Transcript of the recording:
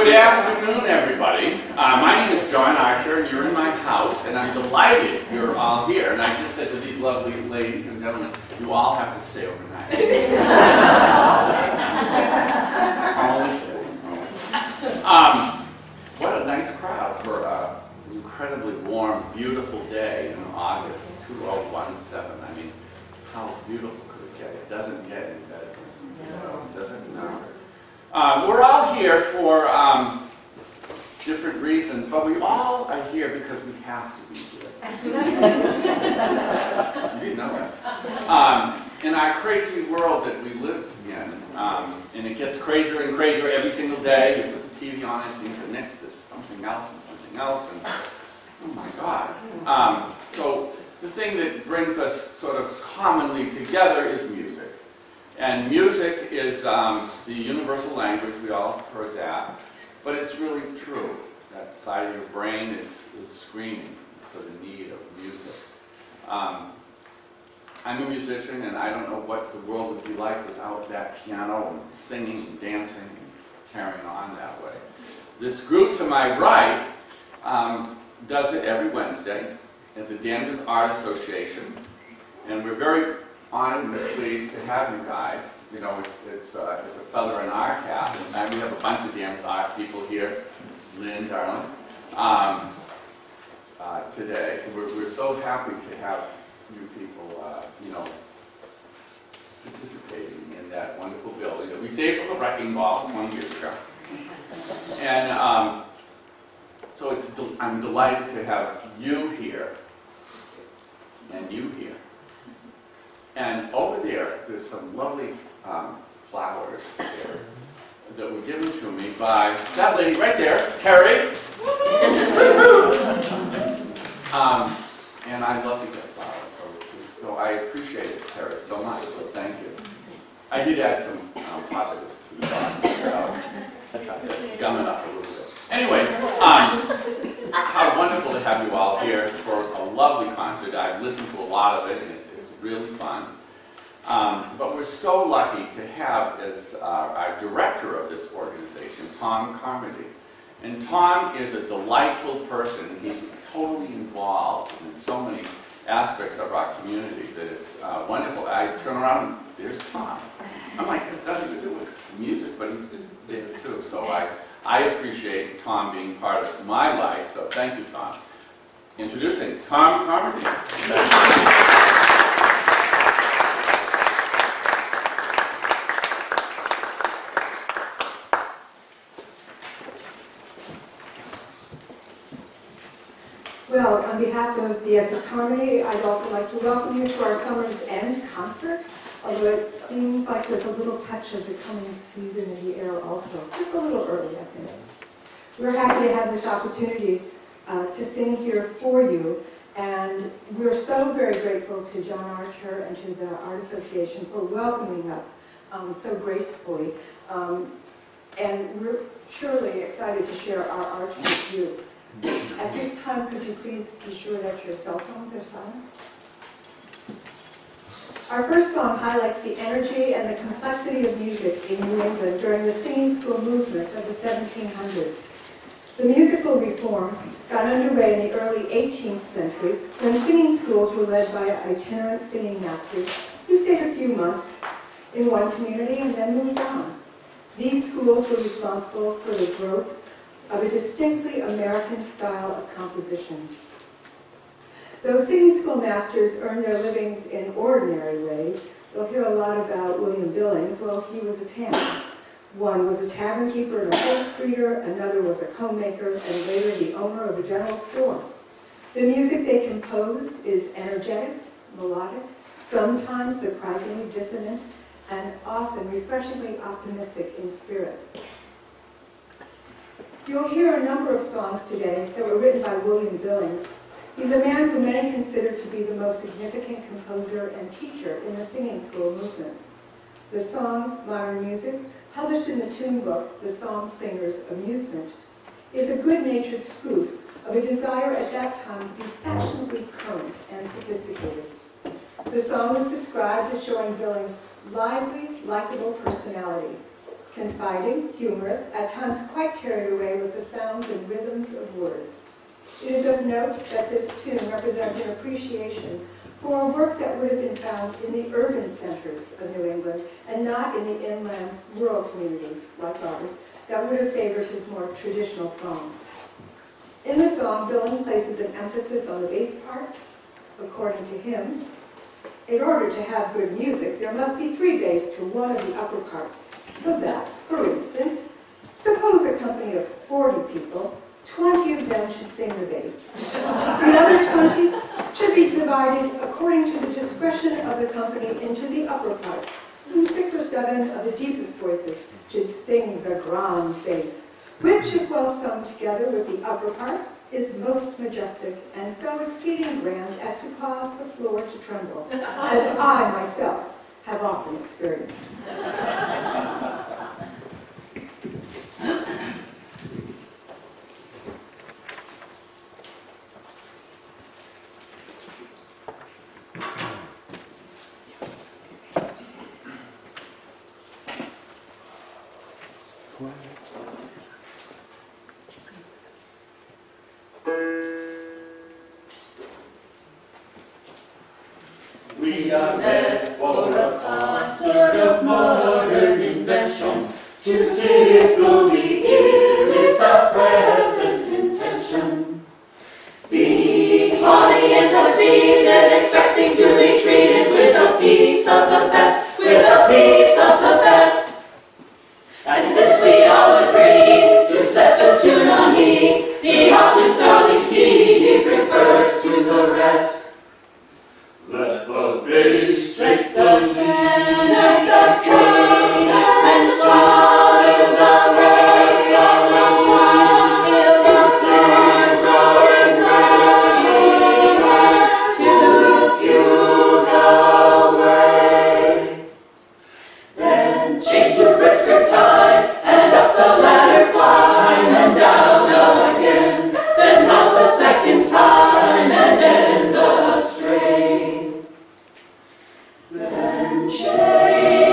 Good afternoon, everybody. My name is John Archer, and you're in my house, and I'm delighted you're all here. And I just said to these lovely ladies and gentlemen, you all have to stay overnight. Only kidding. What a nice crowd for an incredibly warm, beautiful day in August 2017. I mean, how beautiful could it get? It doesn't get any better. No. Does it? No. We're all here for different reasons, but we all are here because we have to be here. You didn't know that. In our crazy world that we live in, and it gets crazier and crazier every single day. You put the TV on and it seems the next is something else and something else, and oh my God. So the thing that brings us sort of commonly together is music. And music is the universal language, we all have heard that, but it's really true. That side of your brain is screaming for the need of music. I'm a musician, and I don't know what the world would be like without that piano and singing and dancing and carrying on that way. This group to my right does it every Wednesday at the Danvers Art Association, and we're very honored and pleased to have you guys. You know, it's a feather in our cap, and we have a bunch of Danvers art people here, Lynn, darling, today. So we're so happy to have you people, you know, participating in that wonderful building that we saved from the wrecking ball 20 years ago. And so I'm delighted to have you here and you here. And over there's some lovely flowers there that were given to me by that lady right there, Terry. And I love to get flowers, so I appreciate it, Terry, so much. So thank you. I did add some positives to the bottom, gum it up a little bit. Anyway, how wonderful to have you all here for a lovely concert. I've listened to a lot of it, and it's really fun. But we're so lucky to have as our director of this organization, Tom Carmody. And Tom is a delightful person. He's totally involved in so many aspects of our community that it's wonderful. I turn around and there's Tom. I'm like, it's nothing to do with music, but he's there too. So I appreciate Tom being part of my life, so thank you, Tom. Introducing Tom Carmody. Well, on behalf of the Essex Harmony, I'd also like to welcome you to our Summer's End concert, although it seems like there's a little touch of the coming season in the air also. Just a little early, I think. We're happy to have this opportunity to sing here for you, and we're so very grateful to John Archer and to the Art Association for welcoming us so gracefully, and we're surely excited to share our art with you. At this time, could you please be sure that your cell phones are silenced? Our first song highlights the energy and the complexity of music in New England during the singing school movement of the 1700s. The musical reform got underway in the early 18th century when singing schools were led by itinerant singing masters who stayed a few months in one community and then moved on. These schools were responsible for the growth of a distinctly American style of composition. Though singing school masters earned their livings in ordinary ways, you'll hear a lot about William Billings. Well, he was a tanner. One was a tavern keeper and a horse breeder, another was a comb maker, and later the owner of a general store. The music they composed is energetic, melodic, sometimes surprisingly dissonant, and often refreshingly optimistic in spirit. You'll hear a number of songs today that were written by William Billings. He's a man who many consider to be the most significant composer and teacher in the singing school movement. The song, Modern Music, published in the tune book, The Psalm Singer's Amusement, is a good-natured spoof of a desire at that time to be fashionably current and sophisticated. The song is described as showing Billings' lively, likable personality. confiding, humorous, at times quite carried away with the sounds and rhythms of words. It is of note that this tune represents an appreciation for a work that would have been found in the urban centers of New England and not in the inland rural communities like ours that would have favored his more traditional songs. In the song, Dylan places an emphasis on the bass part. According to him, in order to have good music, there must be 3 bass to one of the upper parts. So that, for instance, suppose a company of 40 people, 20 of them should sing the bass. The other 20 should be divided according to the discretion of the company into the upper parts. And 6 or 7 of the deepest voices should sing the grand bass, which, if well sung together with the upper parts, is most majestic and so exceeding grand as to cause the floor to tremble, as I myself have often experienced. We are met for a concert of modern invention. To tickle the ear is our present intention. The audience are seated, expecting to be treated with a piece of the best, with a piece of the best. And since we all agree to set the tune on E, the author's darling key he prefers to the rest. Let the bass take the lead, let the curtain and smile the words of the choir, the clear glories to fugue away. Then change to brisker time, and up the ladder climb, and down again, then mount the second time, and end the strain. Then change.